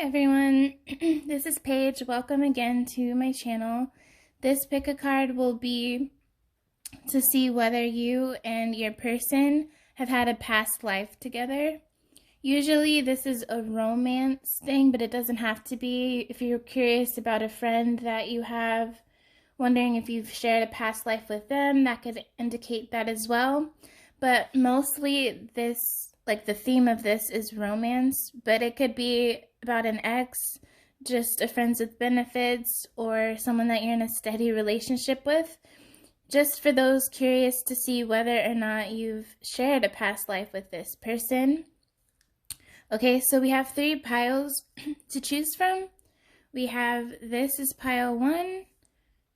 everyone, this is Paige. Welcome again to my channel. This pick a card will be to see whether you and your person have had a past life together. Usually this is a romance thing, but it doesn't have to be. If you're curious about a friend that you have, wondering if you've shared a past life with them, that could indicate that as well. But mostly this, like the theme of this is romance, but it could be about an ex, just a friends with benefits, or someone that you're in a steady relationship with. Just for those curious to see whether or not you've shared a past life with this person. Okay, so we have 3 piles to choose from. We have this is pile 1,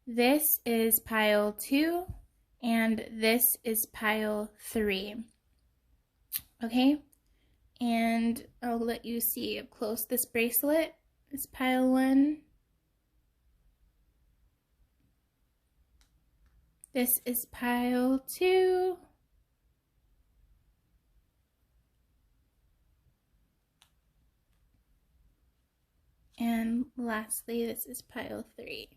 this is pile 2, and this is pile 3. Okay, and I'll let you see up close this bracelet. It's pile 1. This is pile 2. And lastly, this is pile 3.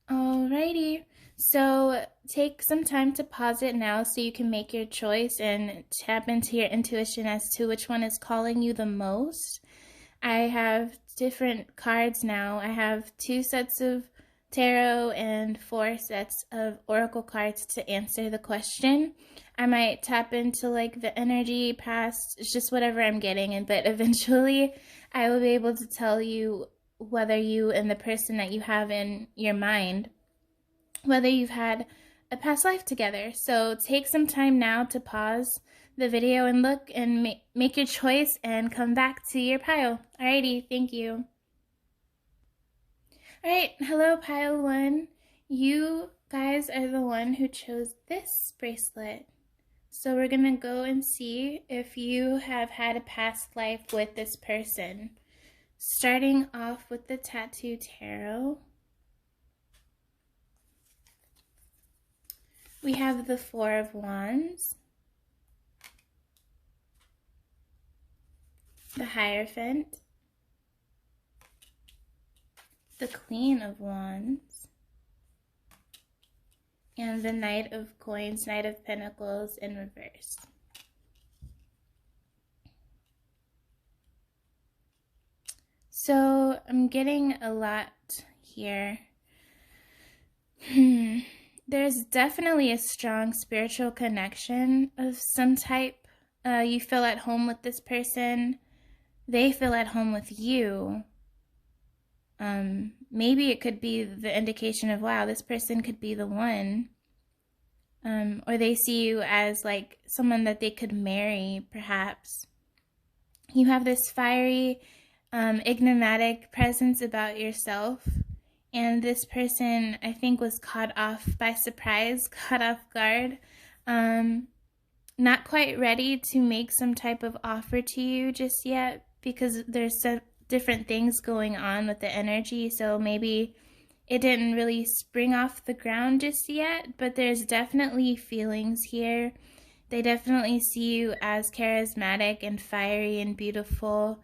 Alrighty, so take some time to pause it now so you can make your choice and tap into your intuition as to which one is calling you the most. I have different cards now. I have 2 sets of tarot and 4 sets of oracle cards to answer the question. I might tap into like the energy past, it's just whatever I'm getting, but eventually I will be able to tell you whether you and the person that you have in your mind, whether you've had a past life together. So take some time now to pause the video and look and make your choice and come back to your pile. Alrighty, thank you. Alright, hello pile 1. You guys are the one who chose this bracelet. So we're gonna go and see if you have had a past life with this person. Starting off with the Tattoo Tarot, we have the 4 of Wands, the Hierophant, the Queen of Wands, and the Knight of Coins, Knight of Pentacles in reverse. So I'm getting a lot here. There's definitely a strong spiritual connection of some type. You feel at home with this person. They feel at home with you. Maybe it could be the indication of, wow, this person could be the one. Or they see you as like someone that they could marry, perhaps. You have this fiery, enigmatic presence about yourself, and this person, I think, was caught off by surprise, caught off guard, not quite ready to make some type of offer to you just yet, because there's different things going on with the energy, so maybe it didn't really spring off the ground just yet, but there's definitely feelings here. They definitely see you as charismatic and fiery and beautiful,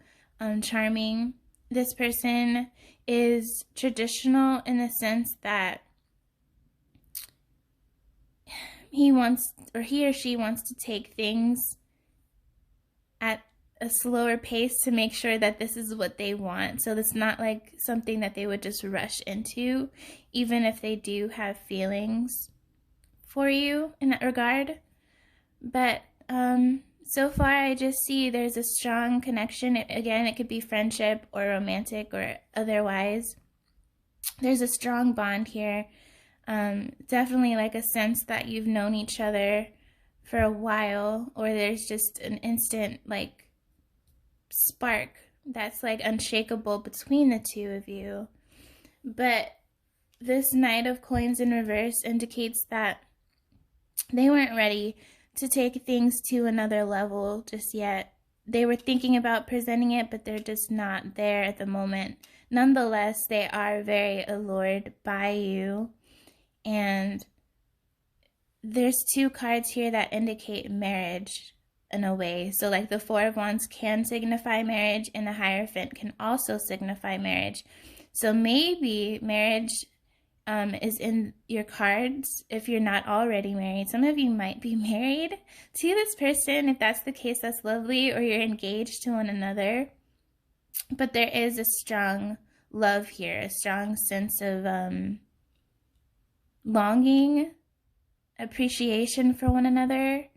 charming. This person is traditional in the sense that he or she wants to take things at a slower pace to make sure that this is what they want. So it's not like something that they would just rush into, even if they do have feelings for you in that regard. But so far I just see there's a strong connection. Again, it could be friendship or romantic or otherwise. There's a strong bond here. Definitely like a sense that you've known each other for a while, or there's just an instant like spark that's like unshakable between the two of you. But this Knight of Coins in reverse indicates that they weren't ready to take things to another level just yet. They were thinking about presenting it, but they're just not there at the moment. Nonetheless, they are very allured by you, and there's 2 cards here that indicate marriage. in a way. So like the Four of Wands can signify marriage, and the Hierophant can also signify marriage. So maybe marriage is in your cards if you're not already married. Some of you might be married to this person. If that's the case, that's lovely, or you're engaged to one another. But there is a strong love here, a strong sense of longing, appreciation for one another.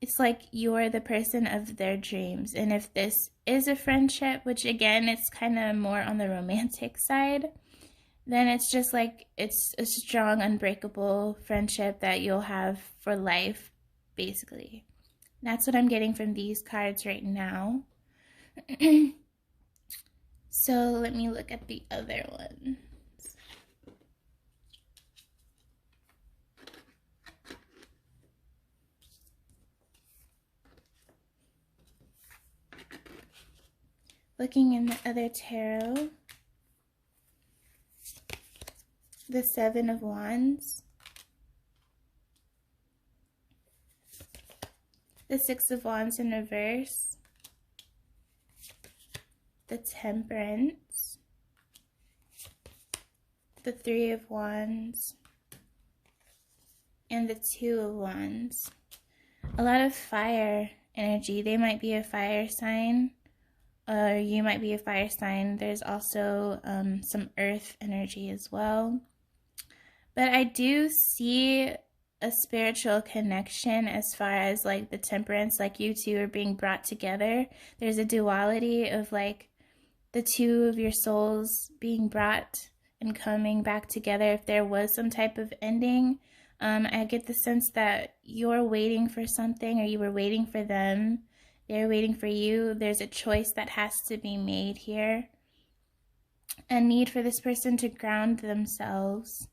It's like you're the person of their dreams. And if this is a friendship, which again, it's kind of more on the romantic side, then it's just like it's a strong, unbreakable friendship that you'll have for life, basically. That's what I'm getting from these cards right now. So let me look at the other one. Looking in the other tarot, the Seven of Wands, the Six of Wands in reverse, the Temperance, the Three of Wands, and the Two of Wands. A lot of fire energy. They might be a fire sign, or you might be a fire sign. There's also some earth energy as well. But I do see a spiritual connection as far as like the Temperance, like you two are being brought together. There's a duality of like the two of your souls being brought and coming back together. If there was some type of ending, I get the sense that you're waiting for something, or you were waiting for them. They're waiting for you. There's a choice that has to be made here. A need for this person to ground themselves.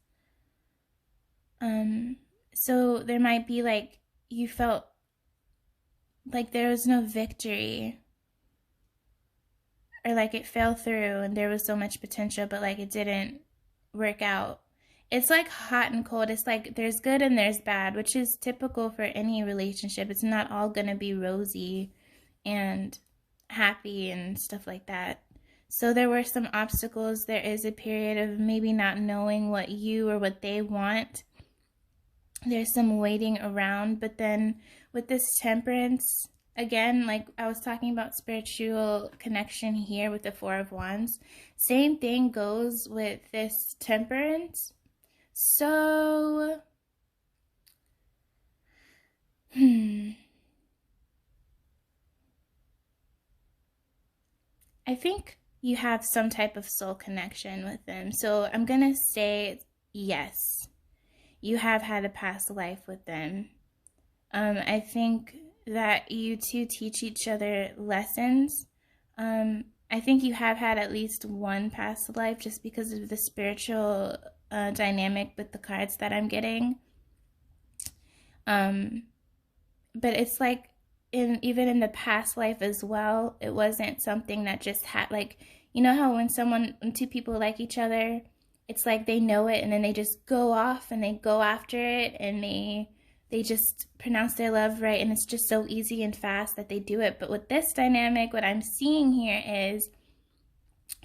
So there might be like, you felt like there was no victory, or like it fell through and there was so much potential, but like it didn't work out. It's like hot and cold. It's like there's good and there's bad, which is typical for any relationship. It's not all gonna be rosy and happy and stuff like that. So there were some obstacles. There is a period of maybe not knowing what you or what they want. There's some waiting around. But then with this Temperance, again, like I was talking about spiritual connection here with the Four of Wands, same thing goes with this Temperance. So I think you have some type of soul connection with them. So I'm going to say yes, you have had a past life with them. I think that you two teach each other lessons. I think you have had at least one past life just because of the spiritual dynamic with the cards that I'm getting. But it's like, even in the past life as well, it wasn't something that just had, like, you know how when two people like each other, it's like they know it and then they just go off and they go after it, and they just pronounce their love right, and it's just so easy and fast that they do it. But with this dynamic, what I'm seeing here is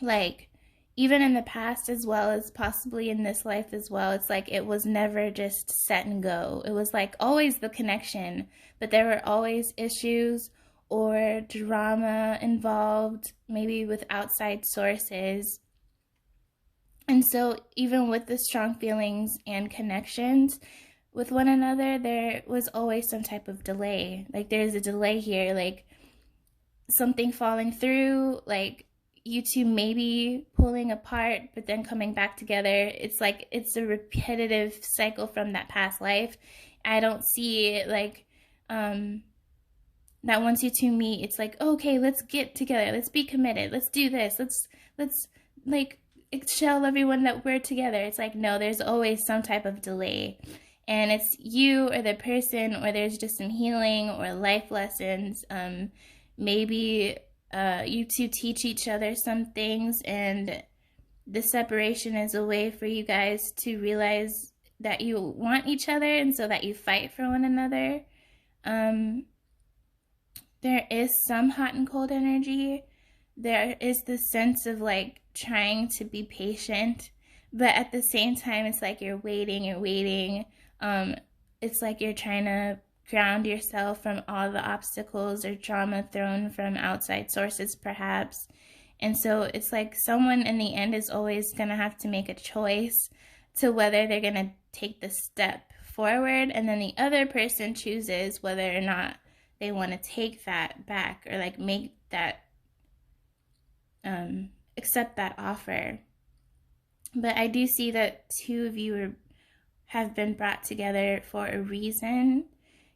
like, even in the past as well as possibly in this life as well, it's like it was never just set and go. It was like always the connection, but there were always issues or drama involved, maybe with outside sources. And so even with the strong feelings and connections with one another, there was always some type of delay. Like there's a delay here, like something falling through, like you two maybe pulling apart but then coming back together. It's like it's a repetitive cycle from that past life. I don't see it like that once you two meet, it's like, okay, let's get together, let's be committed, let's do this, let's like tell everyone that we're together. It's like, no, there's always some type of delay, and it's you or the person, or there's just some healing or life lessons. Maybe you two teach each other some things, and the separation is a way for you guys to realize that you want each other, and so that you fight for one another. There is some hot and cold energy. There is this sense of like trying to be patient, but at the same time, it's like you're waiting and waiting. It's like you're trying to ground yourself from all the obstacles or drama thrown from outside sources, perhaps. And so it's like someone in the end is always going to have to make a choice to whether they're going to take the step forward, and then the other person chooses whether or not they want to take that back or like make that, accept that offer. But I do see that two of you have been brought together for a reason.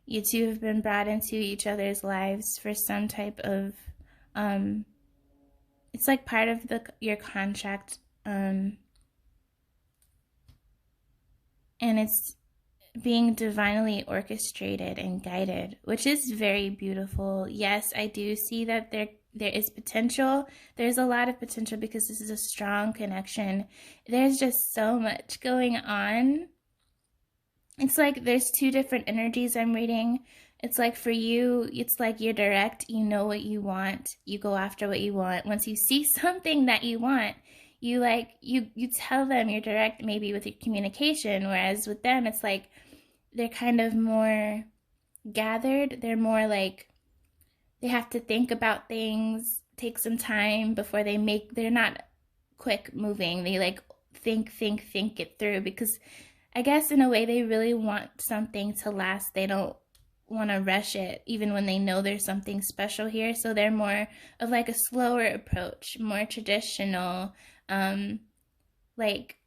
You two have been brought into each other's lives for some type of, it's like part of your contract, and it's being divinely orchestrated and guided, which is very beautiful. Yes, I do see that there is potential. There's a lot of potential because this is a strong connection. There's just so much going on. It's like there's two different energies I'm reading. It's like for you, it's like you're direct, you know what you want, you go after what you want. Once you see something that you want, you like, you tell them, you're direct maybe with your communication, whereas with them, it's like they're kind of more gathered. They're more like, they have to think about things, take some time before they're not quick moving. They like think it through, because I guess in a way they really want something to last. They don't want to rush it, even when they know there's something special here. So they're more of like a slower approach, more traditional. Like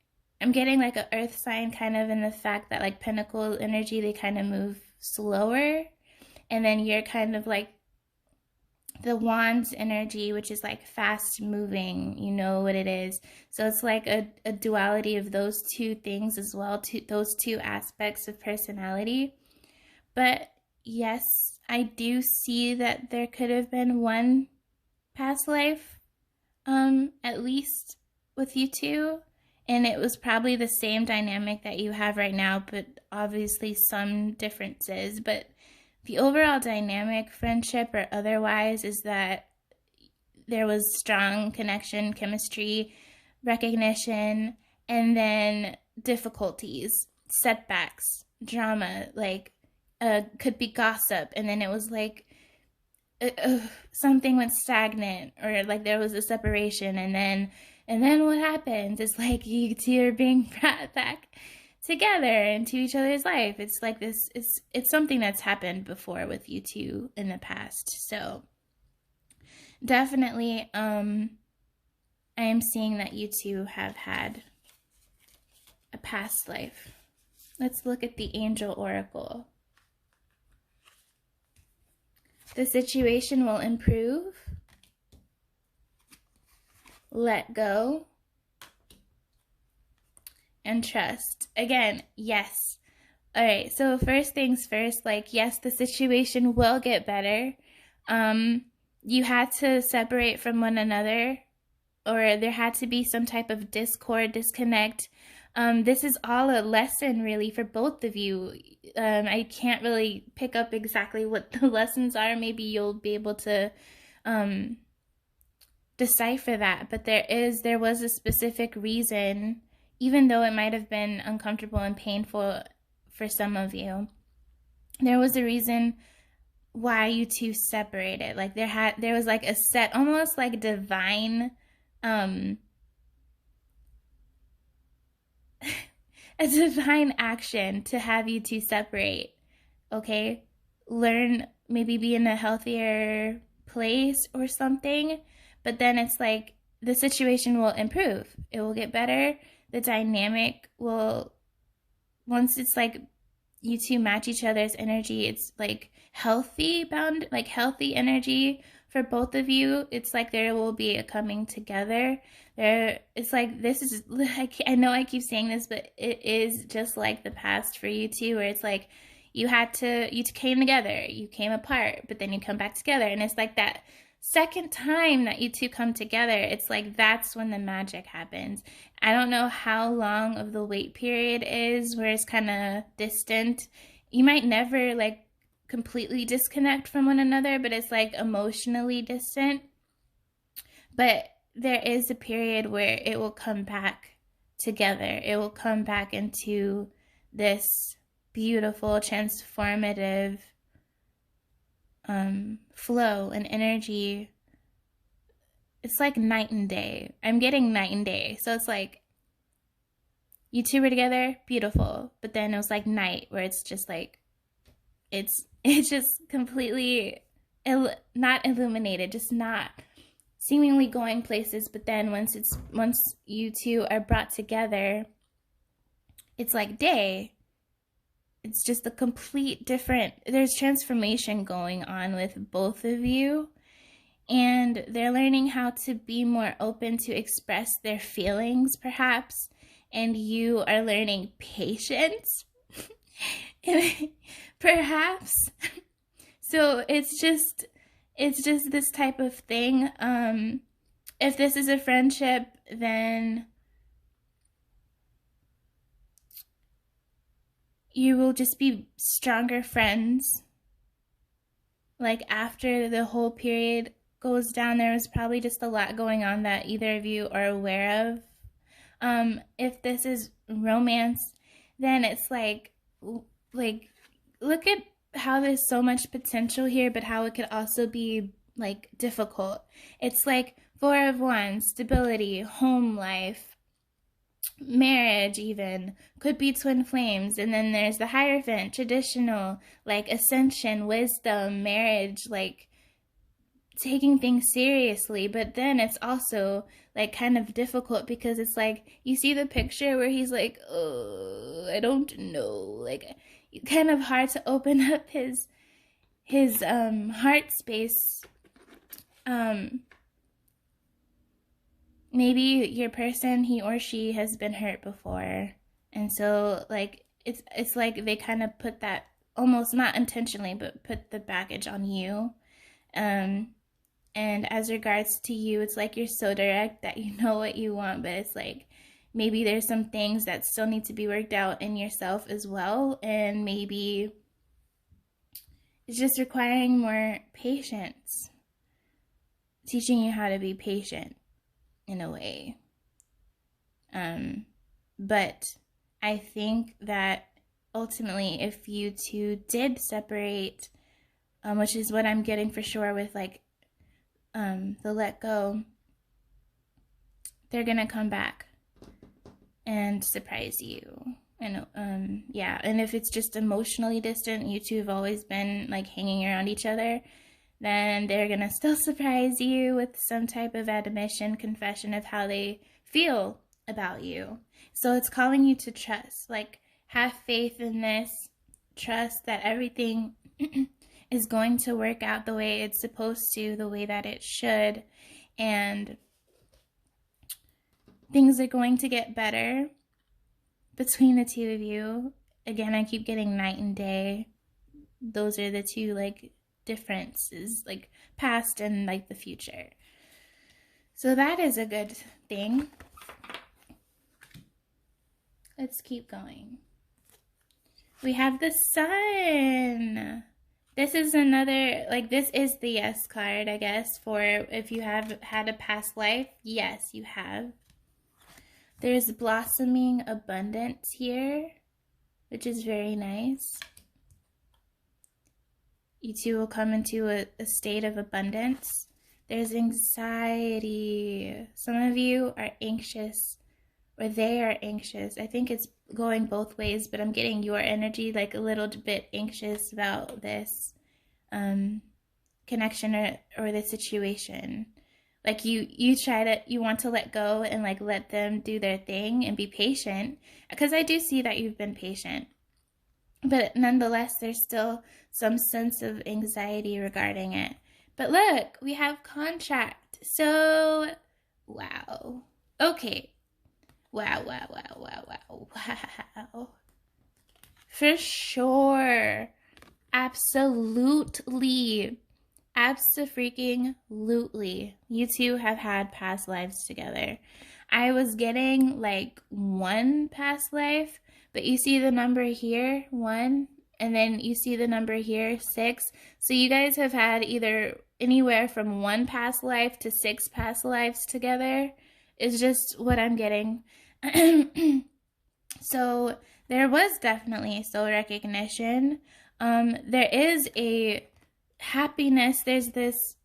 I'm getting like an earth sign kind of in the fact that like pentacle energy, they kind of move slower. And then you're kind of like the wands energy, which is like fast moving, you know what it is. So it's like a duality of those two things as well, those two aspects of personality. But yes, I do see that there could have been one past life, at least with you two. And it was probably the same dynamic that you have right now, but obviously some differences. But the overall dynamic, friendship or otherwise, is that there was strong connection, chemistry, recognition, and then difficulties, setbacks, drama, like could be gossip, and then it was like something went stagnant, or like there was a separation, and then what happens? It's like you two are being brought back together into each other's life. It's like this, it's something that's happened before with you two in the past. So definitely I am seeing that you two have had a past life. Let's look at the angel oracle. The situation will improve. Let go. And trust. Again, yes. All right, so first things first, like, yes, the situation will get better. You had to separate from one another, or there had to be some type of discord, disconnect. This is all a lesson, really, for both of you. I can't really pick up exactly what the lessons are. Maybe you'll be able to decipher that. But there was a specific reason, even though it might have been uncomfortable and painful for some of you. There was a reason why you two separated. Like there was like a set, almost like divine, a divine action to have you two separate. Okay, learn, maybe be in a healthier place or something. But then it's like the situation will improve. It will get better. The dynamic will, once it's like you two match each other's energy, it's like healthy healthy energy for both of you. It's like there will be a coming together. It's like, this is, I know I keep saying this, but it is just like the past for you two, where it's like you came together, you came apart, but then you come back together. And it's like that second time that you two come together, it's like that's when the magic happens. I don't know how long of the wait period is where it's kind of distant. You might never like completely disconnect from one another, but it's like emotionally distant. But there is a period where it will come back together. It will come back into this beautiful, transformative flow and energy. It's like night and day. I'm getting night and day. So it's like you two were together, beautiful. But then it was like night where it's just like, it's just completely not illuminated, just not seemingly going places. But then once you two are brought together, it's like day. It's just a complete different, there's transformation going on with both of you, and they're learning how to be more open to express their feelings perhaps, and you are learning patience perhaps. So it's just this type of thing. If this is a friendship, then you will just be stronger friends. Like after the whole period goes down, there was probably just a lot going on that either of you are aware of. If this is romance, then it's like look at how there's so much potential here, but how it could also be like difficult. It's like Four of Wands, stability, home life, marriage, even could be twin flames. And then there's the Hierophant, traditional, like ascension, wisdom, marriage, like taking things seriously. But then it's also like kind of difficult because it's like you see the picture where he's like, oh, I don't know, like kind of hard to open up his heart space. Maybe your person, he or she has been hurt before, and so like it's like they kind of put that, almost not intentionally, but put the baggage on you. And as regards to you, it's like you're so direct that you know what you want, but it's like maybe there's some things that still need to be worked out in yourself as well, and maybe it's just requiring more patience, teaching you how to be patient in a way. But I think that ultimately if you two did separate, which is what I'm getting for sure with like the let go, they're gonna come back and surprise you. And yeah, and if it's just emotionally distant, you two have always been like hanging around each other, then they're gonna still surprise you with some type of admission, confession of how they feel about you. So it's calling you to trust, like have faith in this, trust that everything is going to work out the way it's supposed to, the way that it should, and things are going to get better between the two of you. Again, I keep getting night and day. Those are the two like differences, like past and like the future. So that is a good thing. Let's keep going. We have the Sun. This is another, like this is the yes card, I guess, for if you have had a past life. Yes, you have. There's blossoming abundance here, which is very nice. You two will come into a state of abundance. There's anxiety. Some of you are anxious, or they are anxious. I think it's going both ways, but I'm getting your energy like a little bit anxious about this connection or the situation. Like you want to let go and like let them do their thing and be patient, because I do see that you've been patient. But nonetheless, there's still some sense of anxiety regarding it. But look, we have contract. So, wow. Okay. Wow. For sure. Absolutely. Abso-freaking-lutely. You two have had past lives together. I was getting like one past life, but you see the number here, 1, and then you see the number here, 6. So you guys have had either anywhere from 1 past life to 6 past lives together, is just what I'm getting. So there was definitely soul recognition. There is a happiness. There's this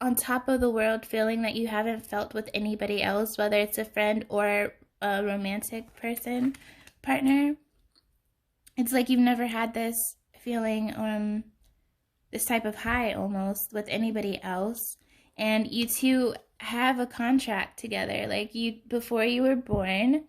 on top of the world feeling that you haven't felt with anybody else, whether it's a friend or a romantic partner. It's like you've never had this feeling, this type of high almost with anybody else. And you two have a contract together, like you before you were born,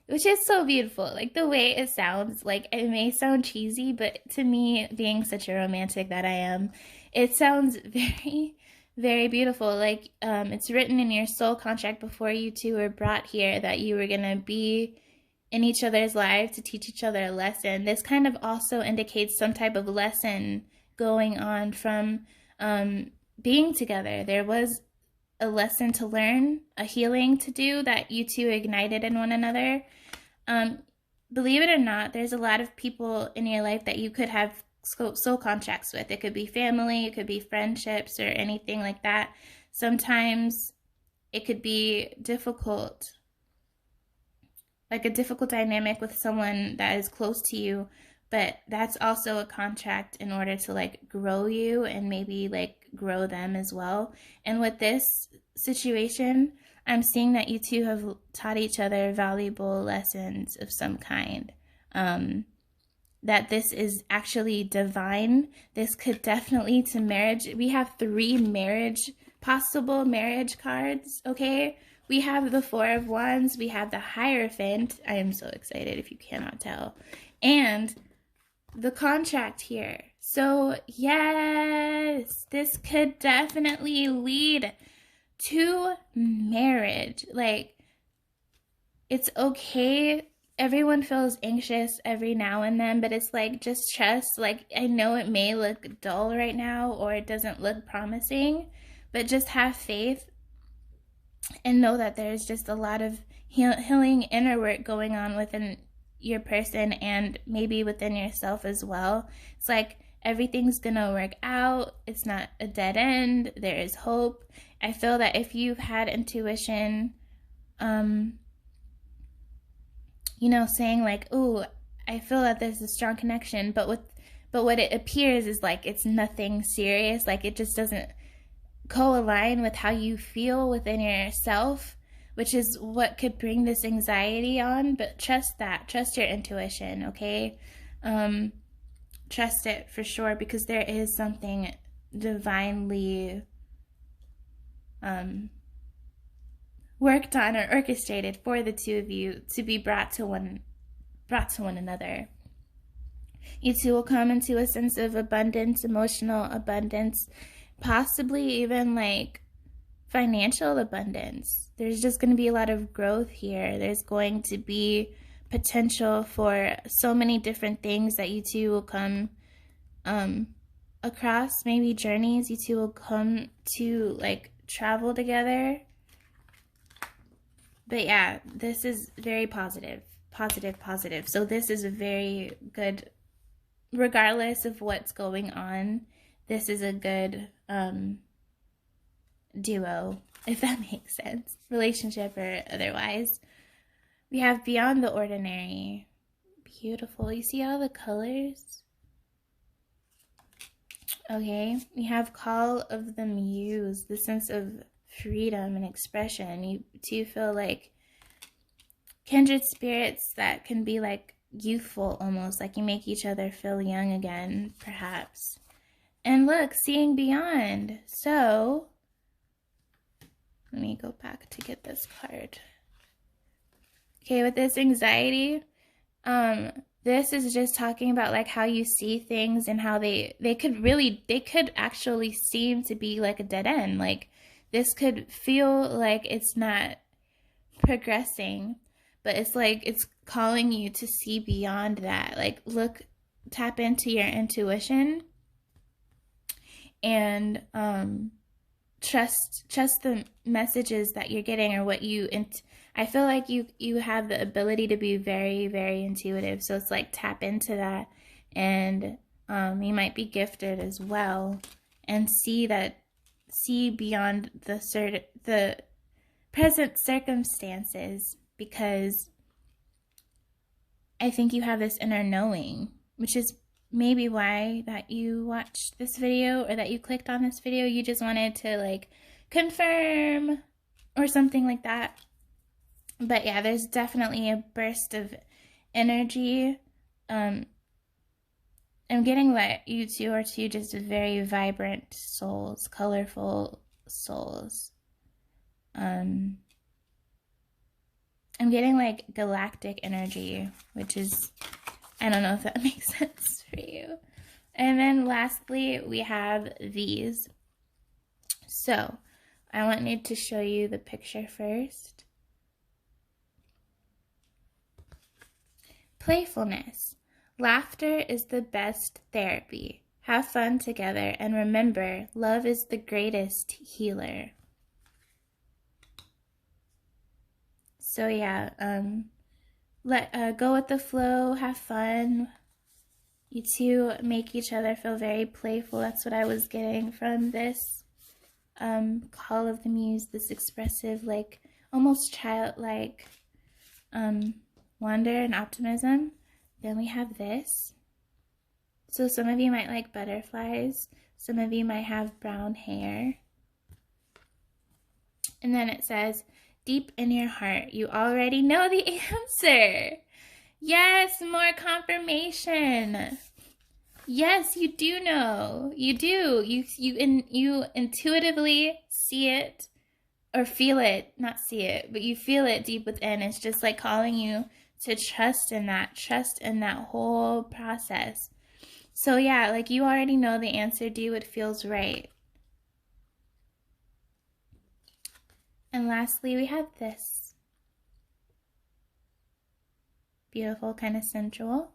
which is so beautiful. Like the way it sounds, like it may sound cheesy, but to me, being such a romantic that I am, it sounds very, very beautiful. Like it's written in your soul contract before you two were brought here that you were gonna be in each other's lives to teach each other a lesson. This kind of also indicates some type of lesson going on from being together. There was a lesson to learn, a healing to do that you two ignited in one another. Believe it or not, there's a lot of people in your life that you could have soul contracts with. It could be family, it could be friendships, or anything like that. Sometimes it could be difficult, like a difficult dynamic with someone that is close to you, but that's also a contract in order to like grow you and maybe like grow them as well. And with this situation, I'm seeing that you two have taught each other valuable lessons of some kind. That this is actually divine. This could definitely to marriage. We have 3 possible marriage cards, okay? We have the 4 of Wands. We have the Hierophant. I am so excited if you cannot tell. And the contract here. So yes, this could definitely lead to marriage. Like, it's okay. Everyone feels anxious every now and then, but it's like, just trust. Like, I know it may look dull right now or it doesn't look promising, but just have faith and know that there's just a lot of healing inner work going on within your person and maybe within yourself as well. It's like everything's gonna work out. It's not a dead end. There is hope. I feel that if you've had intuition, saying like, "Ooh, I feel that there's a strong connection," but what it appears is like it's nothing serious. Like it just doesn't co-align with how you feel within yourself, which is what could bring this anxiety on. But trust your intuition, okay? Trust it for sure, because there is something divinely worked on or orchestrated for the two of you to be brought to one another. You two will come into a sense of abundance, emotional abundance, possibly even like financial abundance. There's just going to be a lot of growth here. There's going to be potential for so many different things that you two will come across, maybe journeys you two will come to like travel together. But yeah, this is very positive. So this is a very good, regardless of what's going on, this is a good duo, if that makes sense, relationship or otherwise. We have Beyond the Ordinary. Beautiful. You see all the colors? Okay. We have Call of the Muse, the sense of freedom and expression. You do feel like kindred spirits that can be like youthful almost, like you make each other feel young again, perhaps. And look, seeing beyond. So, let me go back to get this card. Okay, with this anxiety, this is just talking about like how you see things and how they could actually seem to be like a dead end. Like this could feel like it's not progressing, but it's like it's calling you to see beyond that. Like tap into your intuition and trust the messages that you're getting, or what you I feel like you have the ability to be very, very intuitive. So it's like tap into that, and you might be gifted as well, and see beyond the present circumstances, because I think you have this inner knowing, which is maybe why that you watched this video, or that you clicked on this video. You just wanted to like confirm or something like that. But yeah, there's definitely a burst of energy. I'm getting that you two are two just very vibrant souls, colorful souls. I'm getting like galactic energy, which is, I don't know if that makes sense for you. And then lastly, we have these. So I wanted to show you the picture first. Playfulness. Laughter is the best therapy. Have fun together, and remember, love is the greatest healer. So yeah, go with the flow, have fun. You two make each other feel very playful. That's what I was getting from this call of the muse, this expressive, like almost childlike wonder and optimism. Then we have this. So some of you might like butterflies. Some of you might have brown hair. And then it says, deep in your heart, you already know the answer. Yes, more confirmation. Yes, you do know. You do. You intuitively see it, or feel it. Not see it, but you feel it deep within. It's just like calling you to trust in that whole process. So yeah, like you already know the answer. Do what feels right. And lastly, we have this. Beautiful, kind of sensual.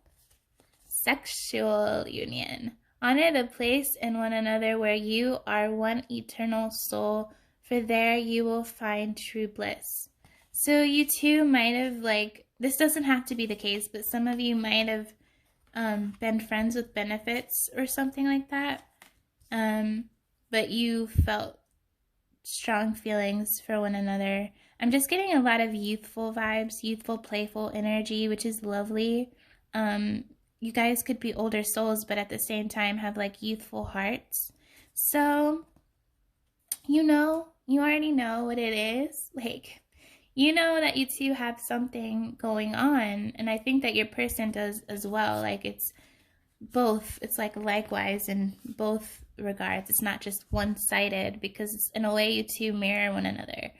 Sexual union. Honor the place in one another where you are one eternal soul, for there you will find true bliss. So you two might have, like, this doesn't have to be the case, but some of you might have been friends with benefits or something like that. But you felt strong feelings for one another. I'm just getting a lot of youthful vibes, youthful, playful energy, which is lovely. You guys could be older souls, but at the same time have like youthful hearts. So, you already know what it is. Like, you know that you two have something going on. And I think that your person does as well. Like, it's both. It's like likewise in both regards. It's not just one-sided, because in a way you two mirror one another.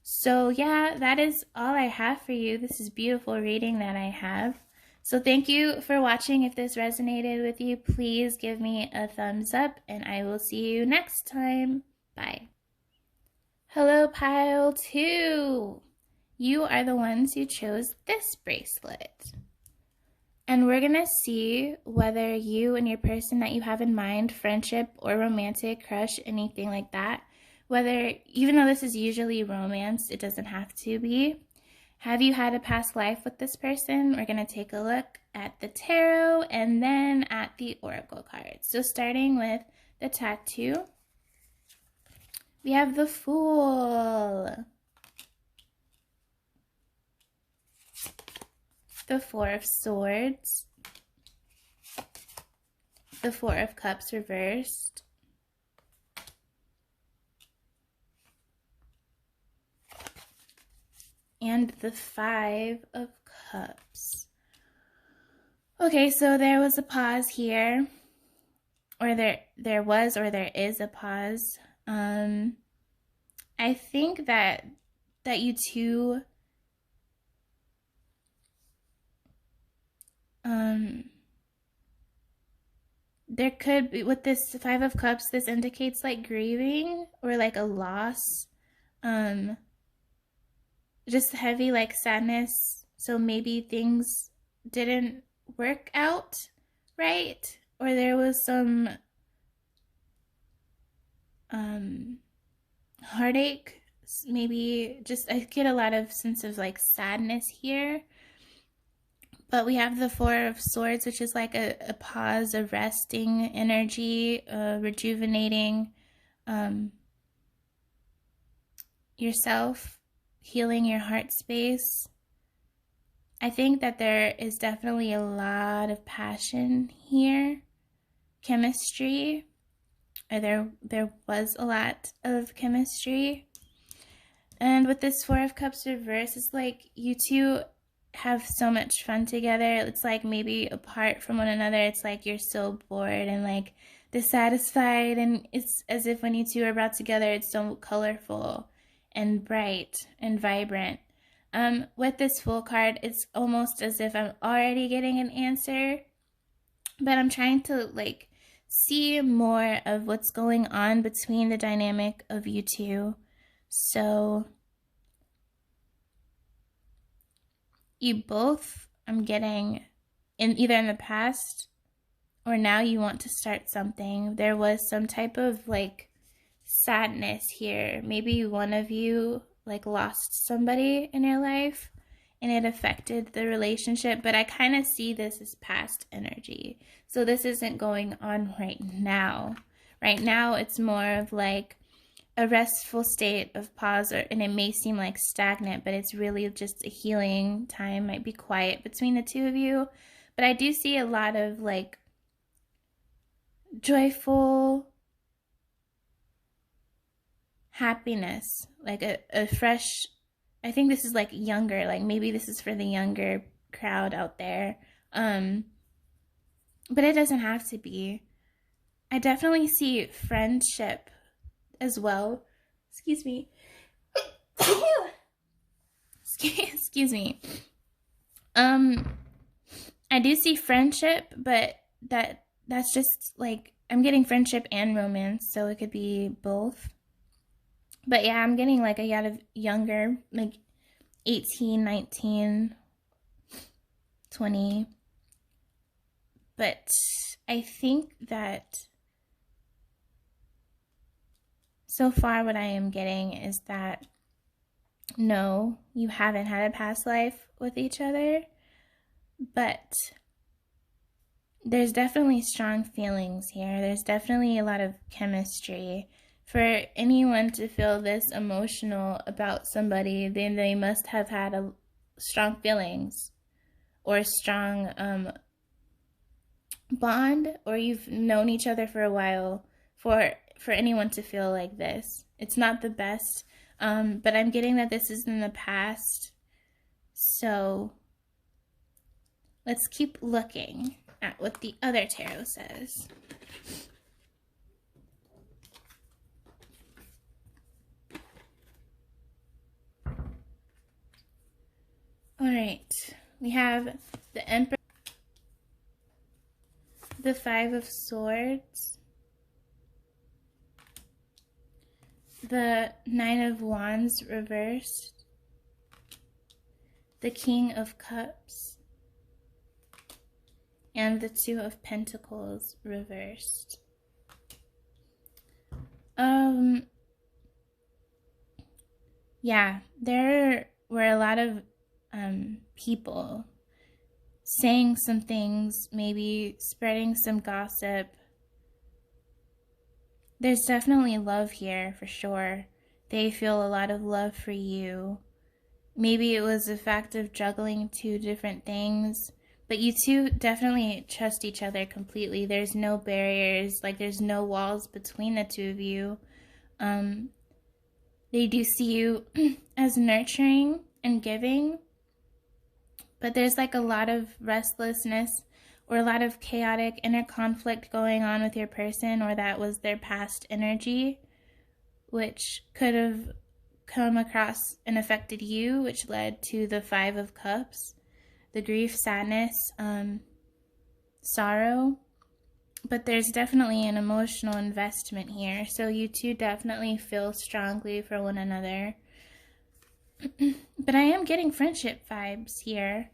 So yeah, that is all I have for you. This is beautiful reading that I have. So thank you for watching. If this resonated with you, please give me a thumbs up, and I will see you next time. Bye. Hello, pile 2. You are the ones who chose this bracelet. And we're going to see whether you and your person that you have in mind, friendship or romantic, crush, anything like that, whether, even though this is usually romance, it doesn't have to be. Have you had a past life with this person? We're going to take a look at the tarot and then at the oracle cards. So starting with the tattoo, we have the Fool, the Four of Swords, the Four of Cups reversed, and the Five of Cups. Okay, so there was a pause here, or there was, or there is a pause. I think that you two there could be, with this Five of Cups, this indicates like grieving or like a loss, just heavy like sadness. So maybe things didn't work out right, or there was some heartache, maybe just, I get a lot of sense of like sadness here. But we have the Four of Swords, which is like a pause, a resting energy, rejuvenating yourself, healing your heart space. I think that there is definitely a lot of passion here, chemistry, or there was a lot of chemistry. And with this Four of Cups reverse, it's like you two have so much fun together. It's like maybe apart from one another, it's like you're so bored and like dissatisfied, and it's as if when you two are brought together, it's so colorful and bright and vibrant. With this Fool card, it's almost as if I'm already getting an answer, but I'm trying to like see more of what's going on between the dynamic of you two. So you both, I'm getting, either in the past or now, you want to start something. There was some type of like sadness here. Maybe one of you like lost somebody in your life and it affected the relationship, but I kind of see this as past energy. So this isn't going on right now. Right now, it's more of like a restful state of pause, and it may seem like stagnant, but it's really just a healing time. Might be quiet between the two of you, but I do see a lot of like joyful happiness, like a fresh, I think this is like younger, like maybe this is for the younger crowd out there, but it doesn't have to be. I definitely see friendship as well. Excuse me. Excuse me. I do see friendship, but that's just like, I'm getting friendship and romance, so it could be both. But yeah, I'm getting like a lot of younger, like 18, 19, 20. But I think that so far what I am getting is that no, you haven't had a past life with each other, but there's definitely strong feelings here. There's definitely a lot of chemistry. For anyone to feel this emotional about somebody, then they must have had a strong feelings or a strong bond, or you've known each other for a while for anyone to feel like this. It's not the best, but I'm getting that this is in the past. So let's keep looking at what the other tarot says. All right, we have the Emperor, the Five of Swords, the Nine of Wands reversed, the King of Cups, and the Two of Pentacles reversed. Yeah, there were a lot of people saying some things, maybe spreading some gossip. There's definitely love here for sure. They feel a lot of love for you. Maybe it was the fact of juggling two different things, but you two definitely trust each other completely. There's no barriers, like there's no walls between the two of you. They do see you as nurturing and giving, but there's like a lot of restlessness or a lot of chaotic inner conflict going on with your person, or that was their past energy, which could have come across and affected you, which led to the Five of Cups, the grief, sadness, sorrow. But there's definitely an emotional investment here, so you two definitely feel strongly for one another. But I am getting friendship vibes here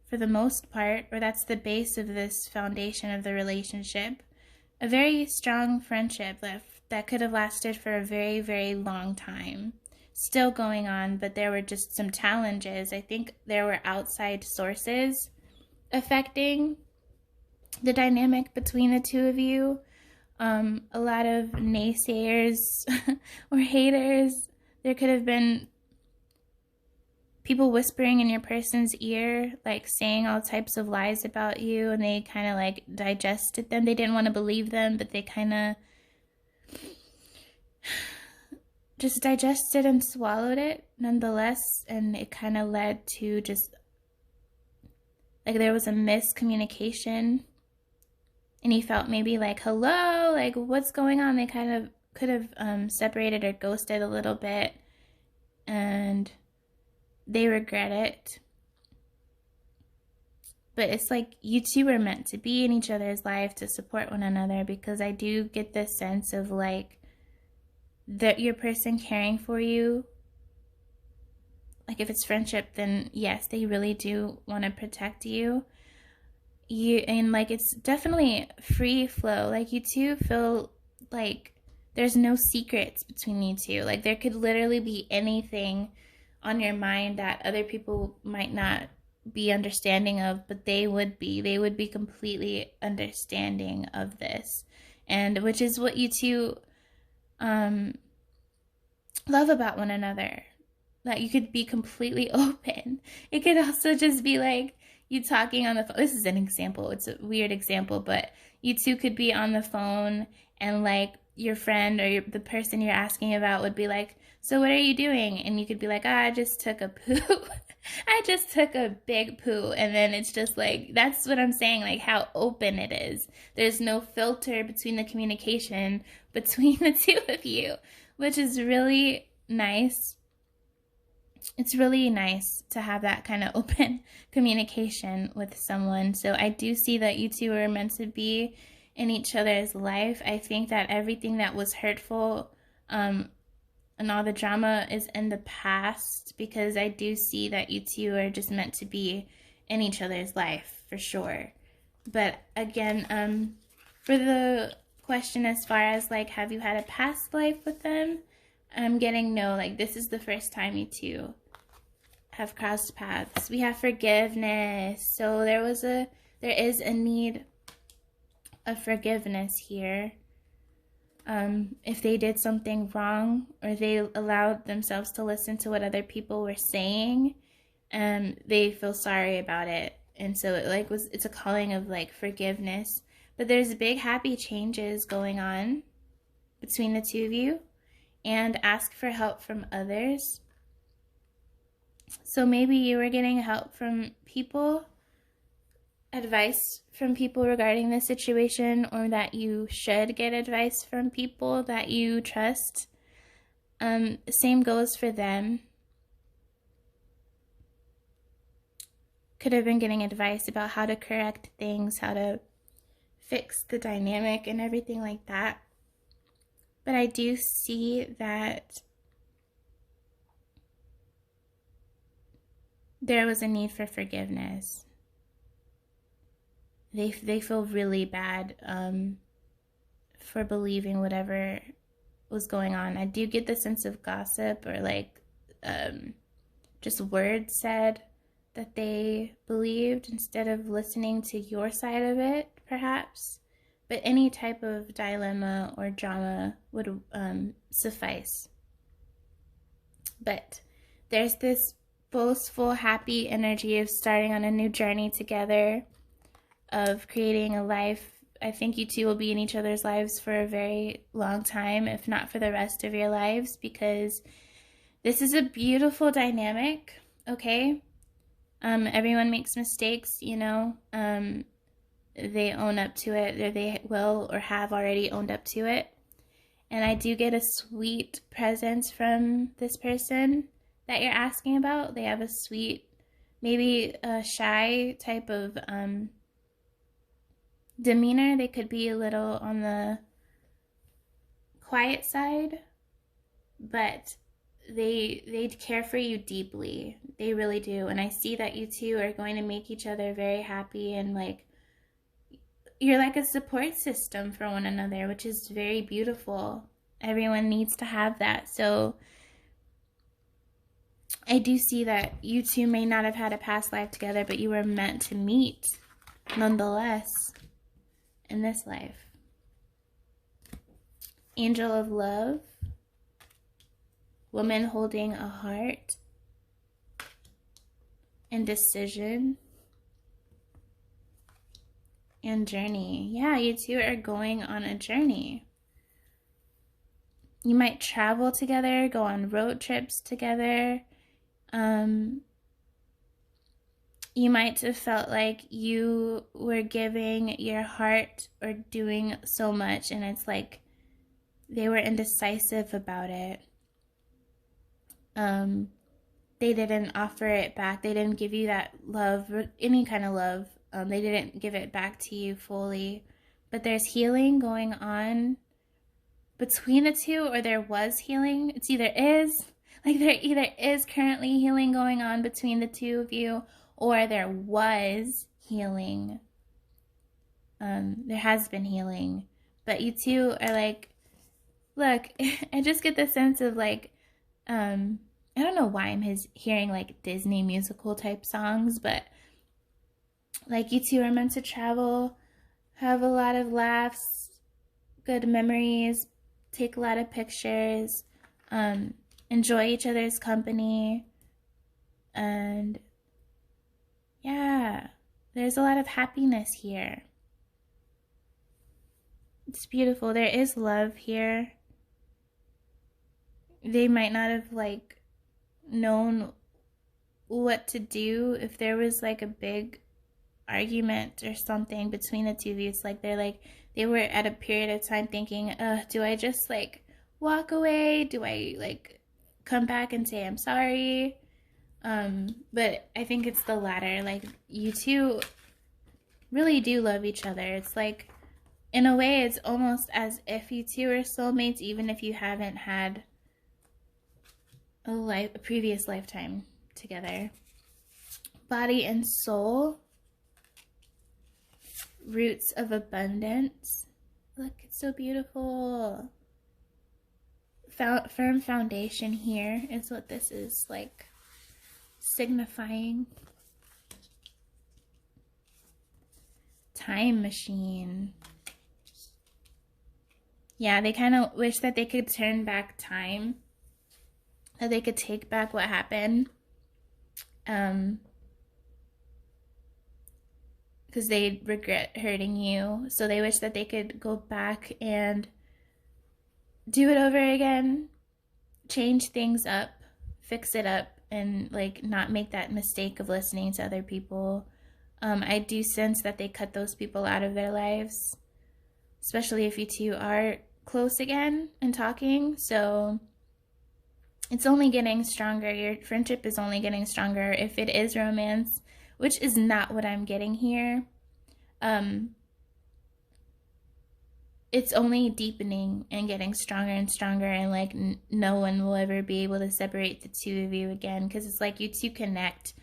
for the most part, or that's the base of this foundation of the relationship. a very strong friendship that could have lasted for a very, very long time. Still going on, but there were just some challenges. I think there were outside sources affecting the dynamic between the two of you. A lot of naysayers or haters. There could have been people whispering in your person's ear, like saying all types of lies about you, and they kind of like digested them. They didn't want to believe them, but they kind of just digested and swallowed it nonetheless, and it kind of led to just like there was a miscommunication, and he felt maybe like, hello, like what's going on? They kind of could have separated or ghosted a little bit, and they regret it. But it's like you two were meant to be in each other's life to support one another, because I do get this sense of like that your person caring for you, like if it's friendship, then yes, they really do want to protect you. And like it's definitely free flow. Like you two feel like there's no secrets between you two. Like there could literally be anything on your mind that other people might not be understanding of, but they would be completely understanding of this, and which is what you two love about one another, that you could be completely open. It could also just be like you talking on the phone. This is an example, it's a weird example, but you two could be on the phone and like your friend or the person you're asking about would be like, so what are you doing? And you could be like, oh, I just took a poo. I just took a big poo. And then it's just like, that's what I'm saying, like how open it is. There's no filter between the communication between the two of you, which is really nice. It's really nice to have that kind of open communication with someone. So I do see that you two are meant to be in each other's life. I think that everything that was hurtful and all the drama is in the past, because I do see that you two are just meant to be in each other's life for sure. But again, for the question as far as like, have you had a past life with them? I'm getting no, like this is the first time you two have crossed paths. We have forgiveness. So there is a need of forgiveness here. If they did something wrong, or they allowed themselves to listen to what other people were saying, they feel sorry about it. And so it's a calling of like forgiveness. But there's big happy changes going on between the two of you, and ask for help from others. So maybe you were getting help from people, advice from people regarding this situation, or that you should get advice from people that you trust. Same goes for them. Could have been getting advice about how to correct things, how to fix the dynamic and everything like that. But I do see that there was a need for forgiveness. They feel really bad for believing whatever was going on. I do get the sense of gossip, or like just words said that they believed instead of listening to your side of it, perhaps. But any type of dilemma or drama would suffice. But there's this boastful, happy energy of starting on a new journey together, of creating a life. I think you two will be in each other's lives for a very long time, if not for the rest of your lives, because this is a beautiful dynamic, okay? Everyone makes mistakes, you know. They own up to it, or they will or have already owned up to it. And I do get a sweet presence from this person that you're asking about. They have a sweet, maybe a shy type of demeanor. They could be a little on the quiet side, but they care for you deeply. They really do. And I see that you two are going to make each other very happy, and like you're like a support system for one another, which is very beautiful. Everyone needs to have that. So I do see that you two may not have had a past life together, but you were meant to meet nonetheless in this life. Angel of love, woman holding a heart, indecision, and journey. Yeah, you two are going on a journey. You might travel together, go on road trips together. You might have felt like you were giving your heart or doing so much, and it's like they were indecisive about it. They didn't offer it back. They didn't give you that love, any kind of love. They didn't give it back to you fully. But there's healing going on between the two, or there was healing. It's either is, like there either is currently healing going on between the two of you, or there was healing. There has been healing. But you two are like, look, I just get the sense of like, I don't know why I'm hearing like Disney musical type songs, but like you two are meant to travel, have a lot of laughs, good memories, take a lot of pictures, enjoy each other's company, and yeah, there's a lot of happiness here. It's beautiful. There is love here. They might not have like known what to do if there was like a big argument or something between the two of you. It's like they were at a period of time thinking, do I just like walk away? Do I like come back and say I'm sorry? But I think it's the latter. Like you two really do love each other. It's like, in a way, it's almost as if you two are soulmates, even if you haven't had a previous lifetime together. Body and soul, roots of abundance. Look, it's so beautiful. Firm foundation here is what this is like signifying. Time machine. Yeah, they kind of wish that they could turn back time, that they could take back what happened, because they regret hurting you. So they wish that they could go back and do it over again, change things up, fix it up, and like not make that mistake of listening to other people. I do sense that they cut those people out of their lives, especially if you two are close again and talking. So it's only getting stronger. Your friendship is only getting stronger if it is romance, which is not what I'm getting here. It's only deepening and getting stronger and stronger, and like no one will ever be able to separate the two of you again, because it's like you two connect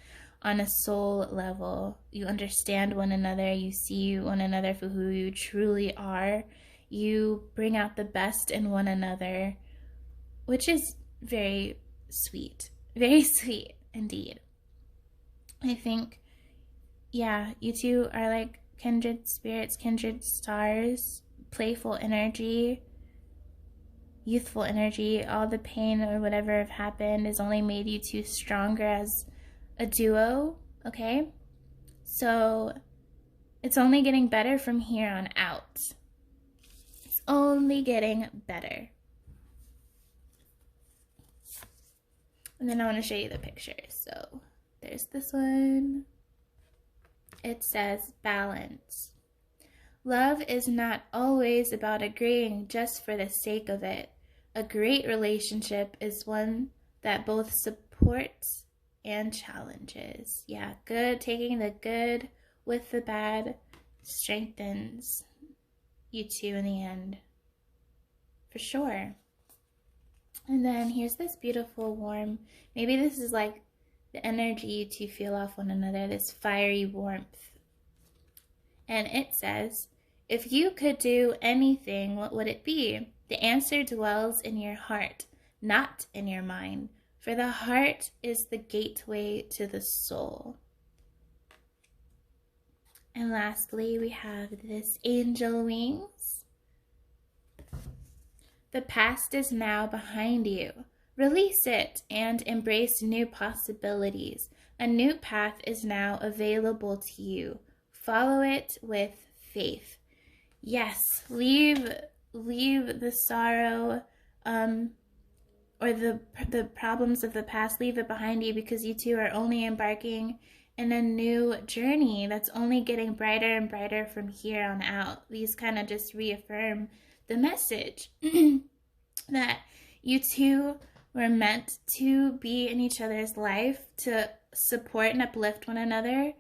on a soul level. You understand one another. You see one another for who you truly are. You bring out the best in one another, which is very sweet. Very sweet indeed. I think, yeah, you two are like kindred spirits, kindred stars, playful energy, youthful energy. All the pain or whatever have happened has only made you two stronger as a duo, okay? So it's only getting better from here on out. It's only getting better. And then I want to show you the pictures. So there's this one. It says balance. Love is not always about agreeing just for the sake of it. A great relationship is one that both supports and challenges. Yeah, good, taking the good with the bad strengthens you two in the end, for sure. And then here's this beautiful warm, maybe this is like the energy you two feel off one another, this fiery warmth. And it says, If you could do anything, what would it be? The answer dwells in your heart, not in your mind, for the heart is the gateway to the soul. And lastly, we have this angel wings. The past is now behind you. Release it and embrace new possibilities. A new path is now available to you. Follow it with faith. Yes, leave the sorrow or the problems of the past, leave it behind you, because you two are only embarking in a new journey that's only getting brighter and brighter from here on out. These kind of just reaffirm the message that you two were meant to be in each other's life, to support and uplift one another.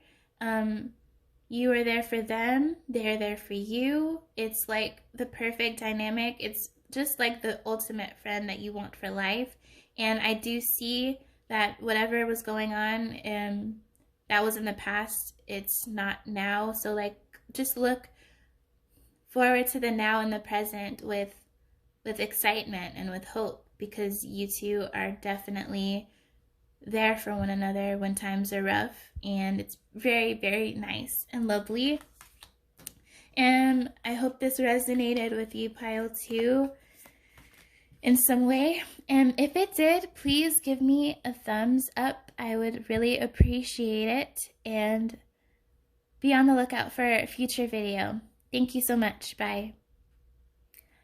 You are there for them, they're there for you. It's like the perfect dynamic. It's just like the ultimate friend that you want for life. And I do see that whatever was going on that was in the past, it's not now. So like, just look forward to the now and the present with excitement and with hope, because you two are definitely there for one another when times are rough, and it's very, very nice and lovely. And I hope this resonated with you, pile 2, in some way. And if it did, please give me a thumbs up. I would really appreciate it, and be on the lookout for a future video. Thank you so much. Bye.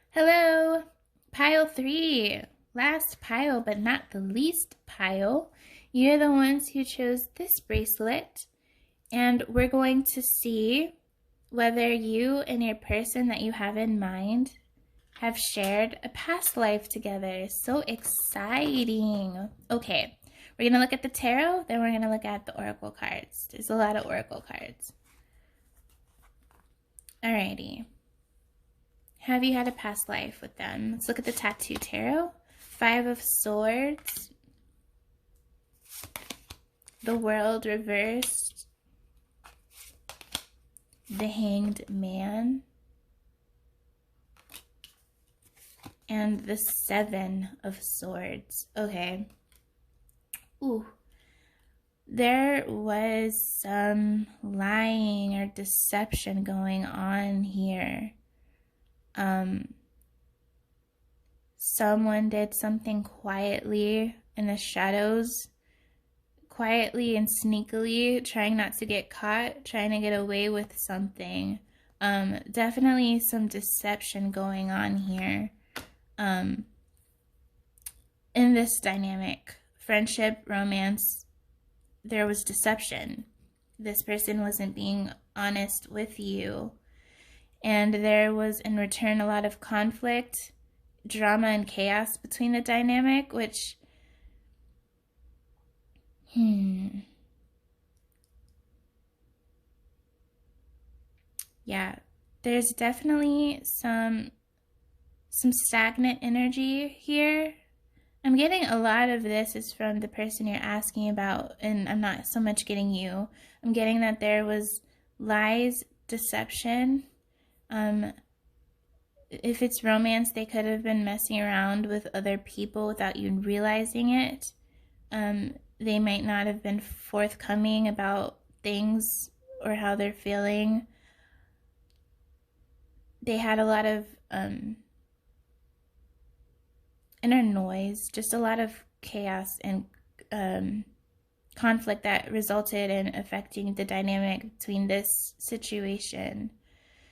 Hello, pile 3. Last pile, but not the least pile. You're the ones who chose this bracelet, and we're going to see whether you and your person that you have in mind have shared a past life together. So exciting. Okay, we're going to look at the tarot, then we're going to look at the oracle cards. There's a lot of oracle cards. Alrighty. Have you had a past life with them? Let's look at the tattoo tarot. 5 of Swords. The World reversed. The Hanged Man. And the 7 of Swords. Okay. Ooh. There was some lying or deception going on here. Someone did something quietly in the shadows, quietly and sneakily, trying not to get caught, trying to get away with something. Definitely some deception going on here. In this dynamic, friendship, romance, there was deception. This person wasn't being honest with you. And there was, in return, a lot of conflict, drama, and chaos between the dynamic, which, yeah, there's definitely some stagnant energy here. I'm getting a lot of this is from the person you're asking about, and I'm not so much getting you. I'm getting that there was lies, deception. If it's romance, they could have been messing around with other people without you realizing it. They might not have been forthcoming about things or how they're feeling. They had a lot of inner noise, just a lot of chaos and conflict that resulted in affecting the dynamic between this situation.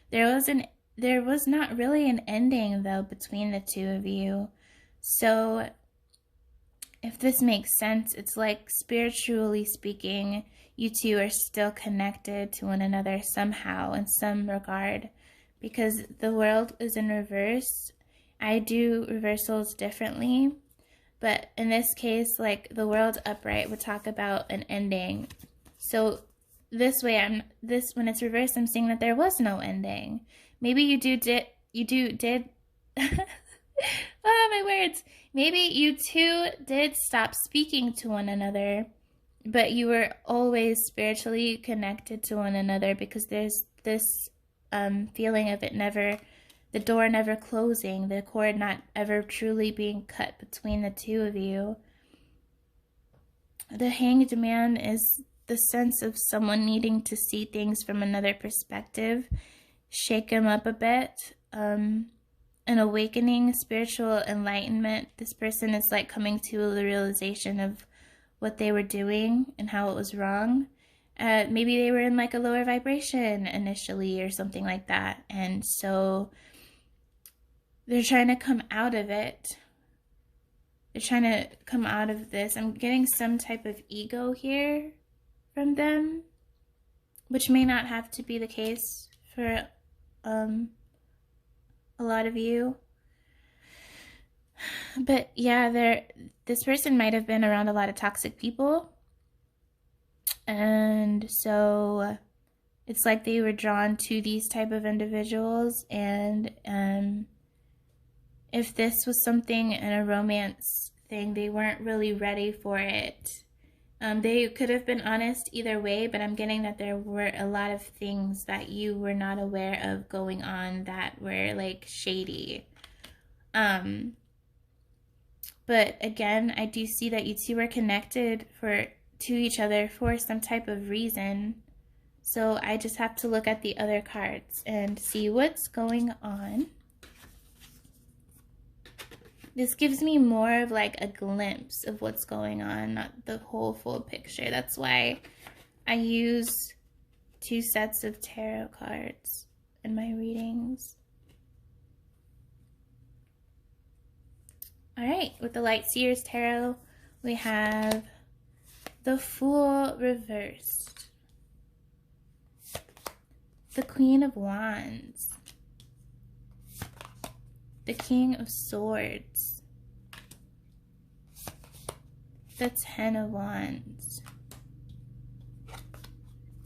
There was not really an ending, though, between the two of you. So if this makes sense, it's like, spiritually speaking, you two are still connected to one another somehow, in some regard, because the world is in reverse. I do reversals differently, but in this case, like, the world upright would talk about an ending. So this way, when it's reversed, I'm seeing that there was no ending. Maybe you did oh, my words. Maybe you two did stop speaking to one another, but you were always spiritually connected to one another, because there's this feeling of it never, the door never closing, the cord not ever truly being cut between the two of you. The Hanged Man is the sense of someone needing to see things from another perspective, shake them up a bit, an awakening, spiritual enlightenment. This person is like coming to the realization of what they were doing and how it was wrong. Maybe they were in like a lower vibration initially or something like that, and so they're trying to come out of it. They're trying to come out of this. I'm getting some type of ego here from them, which may not have to be the case for a lot of you. But yeah, this person might have been around a lot of toxic people. And so it's like they were drawn to these type of individuals. And if this was something in a romance thing, they weren't really ready for it. They could have been honest either way, but I'm getting that there were a lot of things that you were not aware of going on that were like shady. But again, I do see that you two are connected to each other for some type of reason. So I just have to look at the other cards and see what's going on. This gives me more of like a glimpse of what's going on, not the whole full picture. That's why I use 2 sets of tarot cards in my readings. All right, with the Light Seers Tarot, we have the Fool reversed, the Queen of Wands, the King of Swords, the Ten of Wands,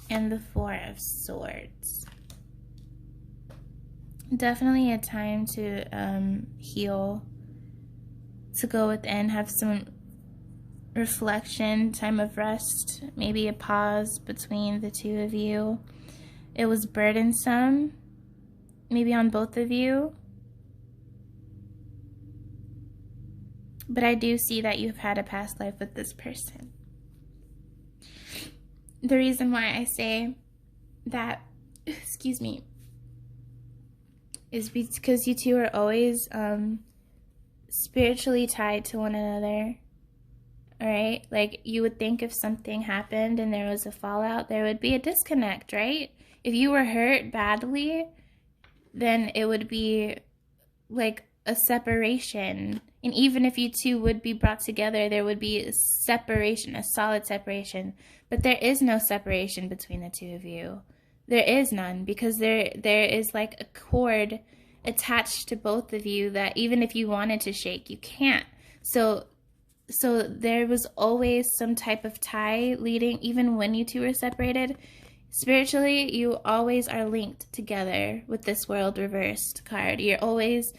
and the Four of Swords. Definitely a time to heal, to go within, have some reflection, time of rest, maybe a pause between the two of you. It was burdensome, maybe on both of you. But I do see that you've had a past life with this person. The reason why I say that, excuse me, is because you two are always spiritually tied to one another. All right? Like, you would think if something happened and there was a fallout, there would be a disconnect, right? If you were hurt badly, then it would be like a separation. And even if you two would be brought together, there would be a separation, a solid separation. But there is no separation between the two of you. There is none, because there is like a cord attached to both of you that even if you wanted to shake, you can't. So there was always some type of tie leading, even when you two were separated. Spiritually, you always are linked together with this World Reversed card. You're always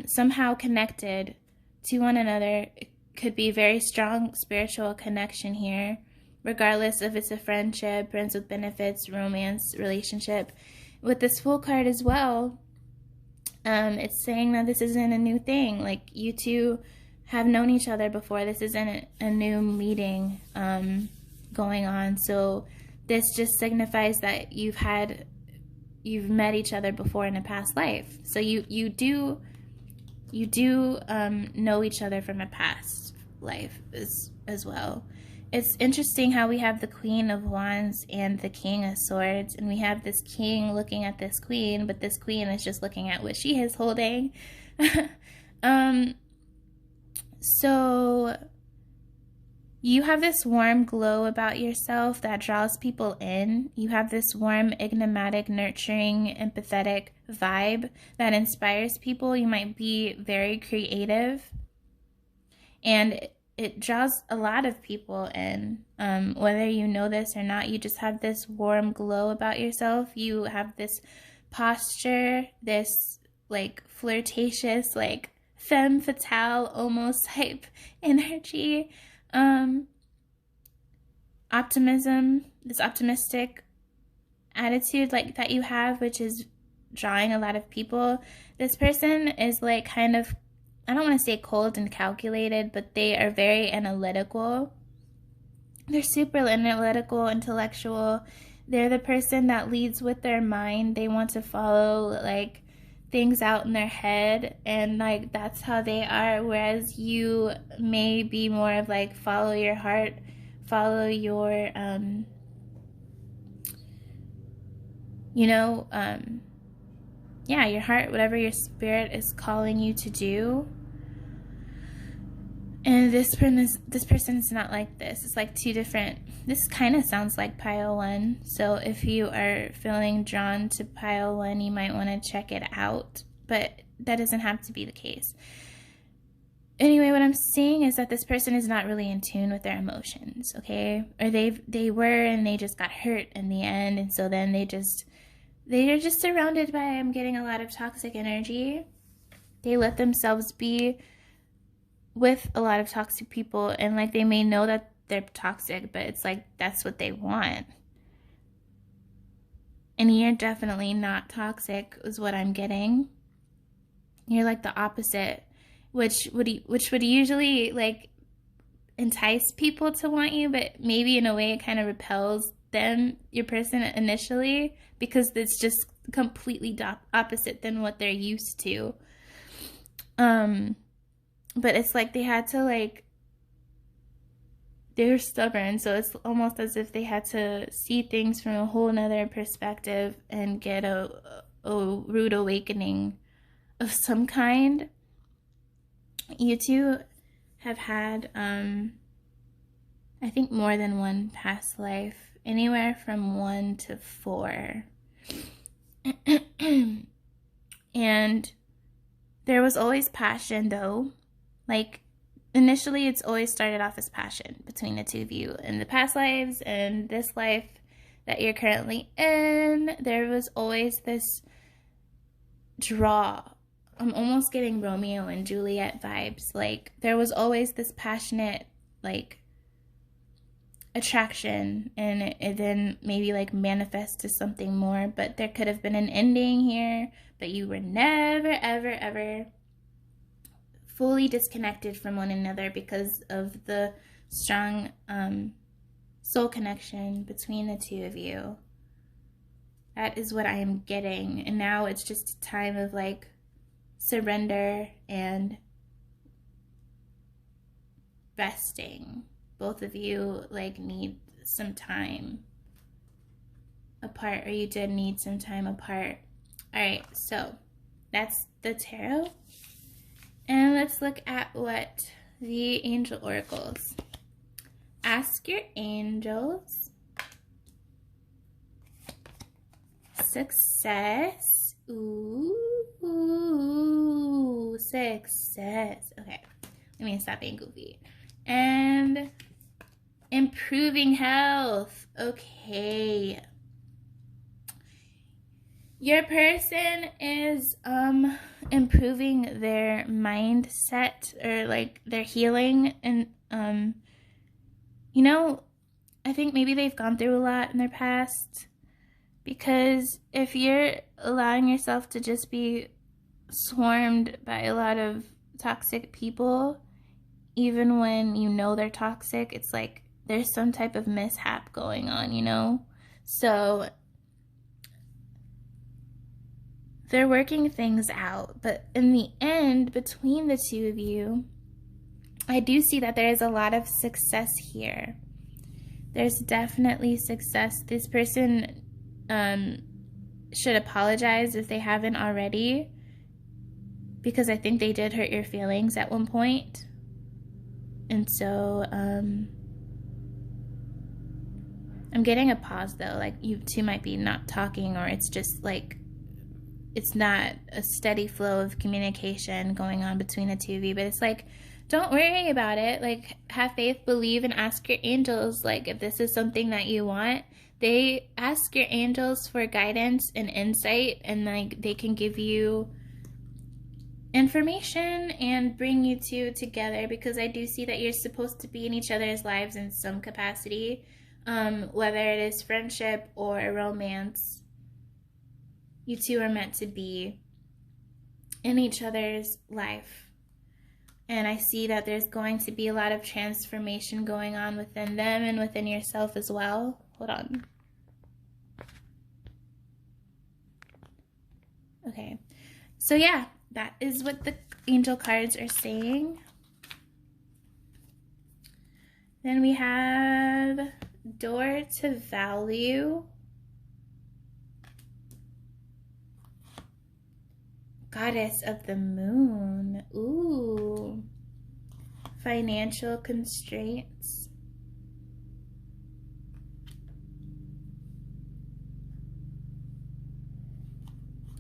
somehow connected to one another. It could be very strong spiritual connection here, regardless if it's a friendship, friends with benefits, romance, relationship. With this Fool card as well, it's saying that this isn't a new thing. Like, you two have known each other before. This isn't a new meeting going on. So this just signifies that you've met each other before in a past life. So you do know each other from a past life as well. It's interesting how we have the Queen of Wands and the King of Swords, and we have this king looking at this queen, but this queen is just looking at what she is holding. So you have this warm glow about yourself that draws people in. You have this warm, enigmatic, nurturing, empathetic vibe that inspires people. You might be very creative, and it draws a lot of people in. Whether you know this or not, you just have this warm glow about yourself. You have this posture, this like flirtatious, like femme fatale almost type energy. Optimism, this optimistic attitude like that you have, which is drawing a lot of people, this person is like kind of, I don't want to say cold and calculated, but they are very analytical. They're super analytical, intellectual. They're the person that leads with their mind. They want to follow like things out in their head, and like that's how they are, whereas you may be more of like follow your heart, follow your yeah, your heart, whatever your spirit is calling you to do. And this person is not like this. It's like two different. This kind of sounds like pile 1. So if you are feeling drawn to pile 1, you might want to check it out. But that doesn't have to be the case. Anyway, what I'm saying is that this person is not really in tune with their emotions, okay? Or they were, and they just got hurt in the end, and so then they are just surrounded by, I'm getting a lot of toxic energy. They let themselves be with a lot of toxic people, and like they may know that they're toxic, but it's like that's what they want. And you're definitely not toxic is what I'm getting. You're like the opposite, which would usually like entice people to want you, but maybe in a way it kind of repels them, your person, initially, because it's just completely opposite than what they're used to. But it's like they had to like, they're stubborn, so it's almost as if they had to see things from a whole nother perspective and get a rude awakening of some kind. You two have had, I think, more than one past life, anywhere from 1 to 4. And there was always passion, though. Like, initially, it's always started off as passion between the two of you. In the past lives and this life that you're currently in, there was always this draw. I'm almost getting Romeo and Juliet vibes. Like, there was always this passionate, like, attraction, and it then maybe, like, manifests to something more. But there could have been an ending here, but you were never, ever, ever fully disconnected from one another because of the strong soul connection between the two of you. That is what I am getting. And now it's just a time of like surrender and resting. Both of you like need some time apart, or you did need some time apart. All right, so that's the tarot. And let's look at what the angel oracles. Ask your angels. Success. Ooh, success. Okay, let me stop being goofy. And improving health. Okay. Your person is improving their mindset, or like their healing, and you know, I think maybe they've gone through a lot in their past, because if you're allowing yourself to just be swarmed by a lot of toxic people, even when you know they're toxic, it's like there's some type of mishap going on, you know? So they're working things out, but in the end, between the two of you, I do see that there is a lot of success here. There's definitely success. This person should apologize if they haven't already, because I think they did hurt your feelings at one point. And so I'm getting a pause though, like you two might be not talking, or it's just like it's not a steady flow of communication going on between the two of you. But it's like, don't worry about it. Like, have faith, believe, and ask your angels. Like, if this is something that you want, they ask your angels for guidance and insight, and like they can give you information and bring you two together, because I do see that you're supposed to be in each other's lives in some capacity. whether it is friendship or romance. You two are meant to be in each other's life. And I see that there's going to be a lot of transformation going on within them and within yourself as well. Hold on. Okay. So yeah, that is what the angel cards are saying. Then we have door to value. Goddess of the moon. Ooh. Financial constraints.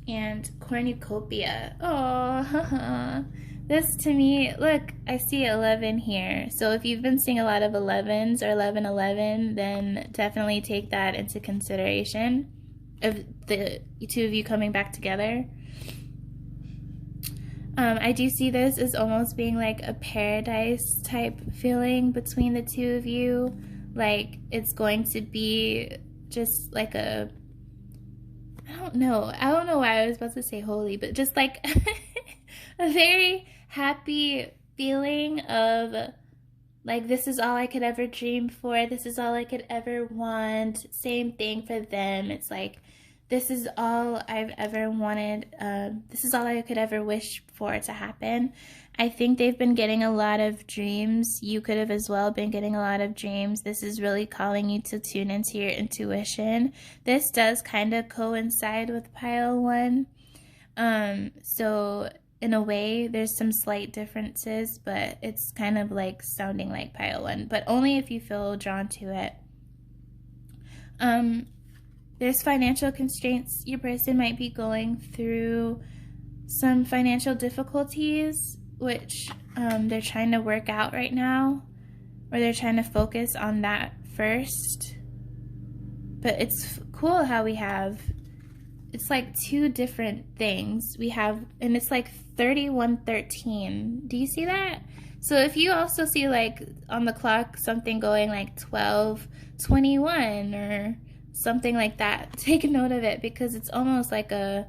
And cornucopia. Oh, this to me, look, I see 11 here. So if you've been seeing a lot of 11s or 1111, then definitely take that into consideration of the two of you coming back together. I do see this as almost being like a paradise type feeling between the two of you. Like it's going to be just like a, I don't know why I was about to say holy, but just like a very happy feeling of like, this is all I could ever dream for. This is all I could ever want. Same thing for them. It's like, this is all I've ever wanted. This is all I could ever wish for to happen. I think they've been getting a lot of dreams. You could have as well been getting a lot of dreams. This is really calling you to tune into your intuition. This does kind of coincide with pile 1. So in a way, there's some slight differences, but it's kind of like sounding like pile 1, but only if you feel drawn to it. There's financial constraints. Your person might be going through some financial difficulties, which they're trying to work out right now, or they're trying to focus on that first. But it's cool how we have, it's like 2 different things. We have, and it's like 3113. Do you see that? So if you also see like on the clock something going like 1221 or something like that, take a note of it, because it's almost like a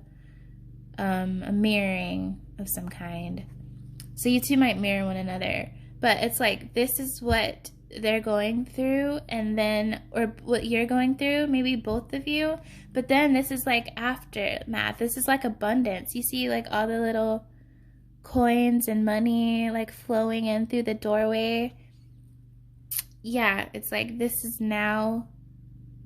mirroring of some kind. So you two might mirror one another, but it's like, this is what they're going through, and then, or what you're going through, maybe both of you, but then this is like aftermath. This is like abundance. You see like all the little coins and money like flowing in through the doorway. Yeah, it's like, this is now,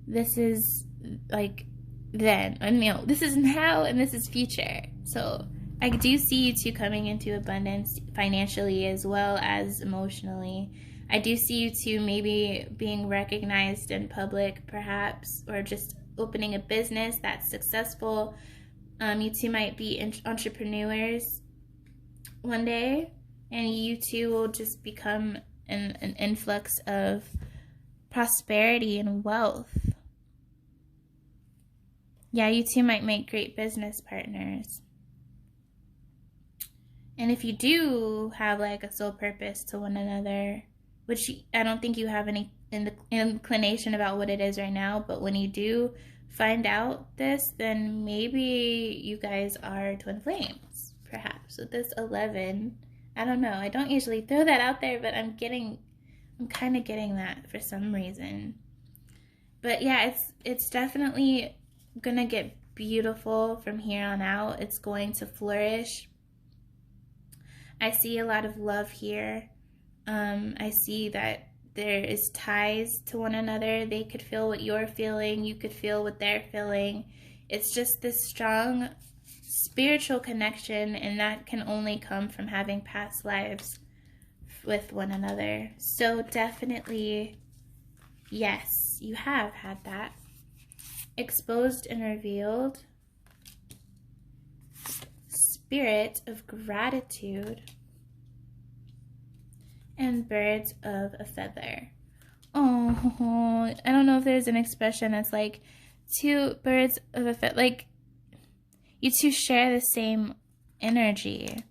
this is like then, this is now and this is future. So I do see you two coming into abundance financially as well as emotionally. I do see you two maybe being recognized in public perhaps, or just opening a business that's successful. You two might be entrepreneurs one day, and you two will just become an influx of prosperity and wealth. Yeah, you two might make great business partners. And if you do have like a soul purpose to one another, which I don't think you have any inclination about what it is right now, but when you do find out this, then maybe you guys are twin flames, perhaps, with this 11. I don't know. I don't usually throw that out there, but I'm kind of getting that for some reason. But yeah, it's definitely gonna get beautiful from here on out. It's going to flourish. I see a lot of love here. I see that there is ties to one another. They could feel what you're feeling. You could feel what they're feeling. It's just this strong spiritual connection, and that can only come from having past lives with one another. So definitely, yes, you have had that. Exposed and revealed. Spirit of gratitude. And birds of a feather. Oh, I don't know if there's an expression that's like 2 birds of a feather. Like, you two share the same energy.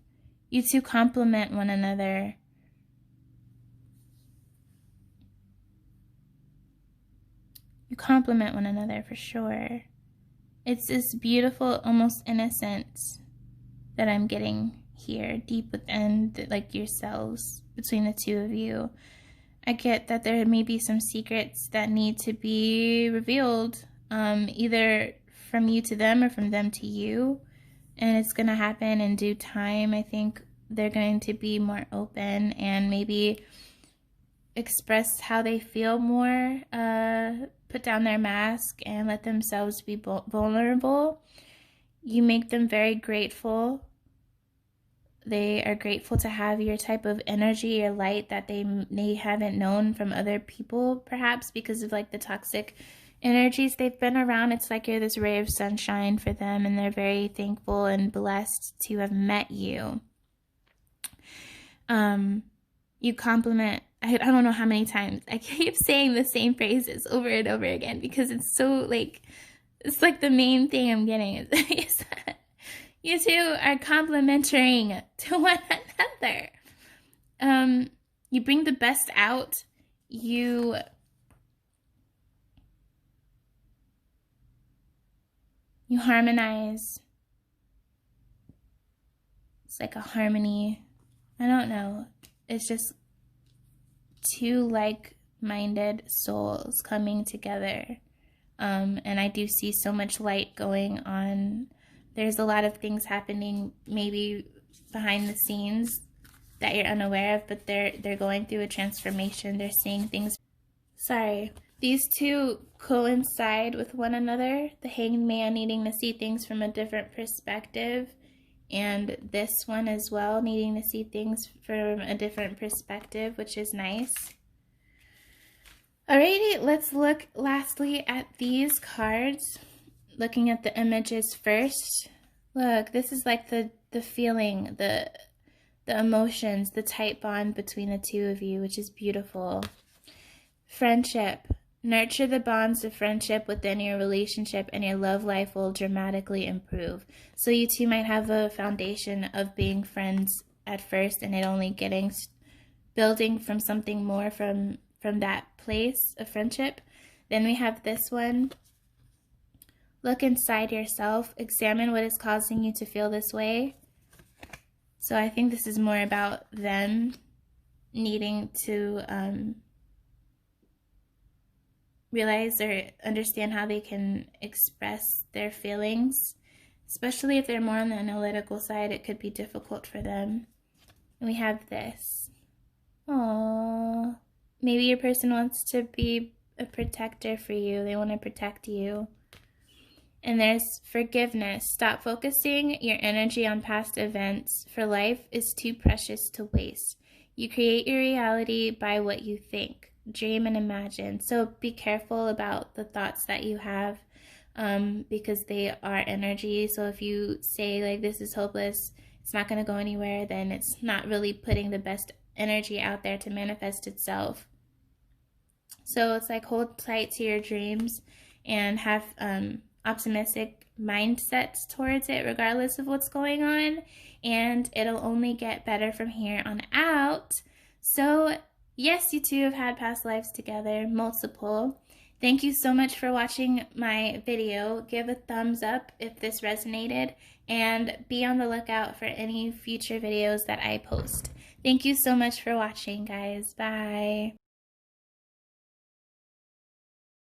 You two complement one another. You complement one another for sure. It's this beautiful, almost innocence that I'm getting here, deep within, like yourselves, between the two of you. I get that there may be some secrets that need to be revealed, either from you to them or from them to you. And it's going to happen in due time. I think they're going to be more open and maybe express how they feel more, put down their mask and let themselves be vulnerable. You make them very grateful. They are grateful to have your type of energy or light that they haven't known from other people, perhaps because of like the toxic energies they've been around. It's like you're this ray of sunshine for them, and they're very thankful and blessed to have met you. You compliment, I don't know how many times I keep saying the same phrases over and over again because it's so like, it's like the main thing I'm getting is you two are complimenting to one another. You bring the best out. You harmonize. It's like a harmony. I don't know. It's just two like-minded souls coming together. And I do see so much light going on. There's a lot of things happening maybe behind the scenes that you're unaware of, but they're going through a transformation. They're seeing things. Sorry. These two coincide with one another. The Hanged Man needing to see things from a different perspective, and this one as well needing to see things from a different perspective, which is nice. Alrighty, let's look lastly at these cards. Looking at the images first. Look, this is like the feeling, the emotions, the tight bond between the two of you, which is beautiful. Friendship. Nurture the bonds of friendship within your relationship, and your love life will dramatically improve. So you two might have a foundation of being friends at first, and it only building from something more from that place of friendship. Then we have this one. Look inside yourself. Examine what is causing you to feel this way. So I think this is more about them needing to realize or understand how they can express their feelings. Especially if they're more on the analytical side, it could be difficult for them. And we have this. Aww. Maybe your person wants to be a protector for you. They want to protect you. And there's forgiveness. Stop focusing your energy on past events, for life is too precious to waste. You create your reality by what you think, dream, and imagine. So be careful about the thoughts that you have, because they are energy. So if you say like this is hopeless, it's not going to go anywhere, then it's not really putting the best energy out there to manifest itself. So it's like hold tight to your dreams and have optimistic mindsets towards it regardless of what's going on, and it'll only get better from here on out. So yes, you two have had past lives together, multiple. Thank you so much for watching my video. Give a thumbs up if this resonated, and be on the lookout for any future videos that I post. Thank you so much for watching, guys. Bye.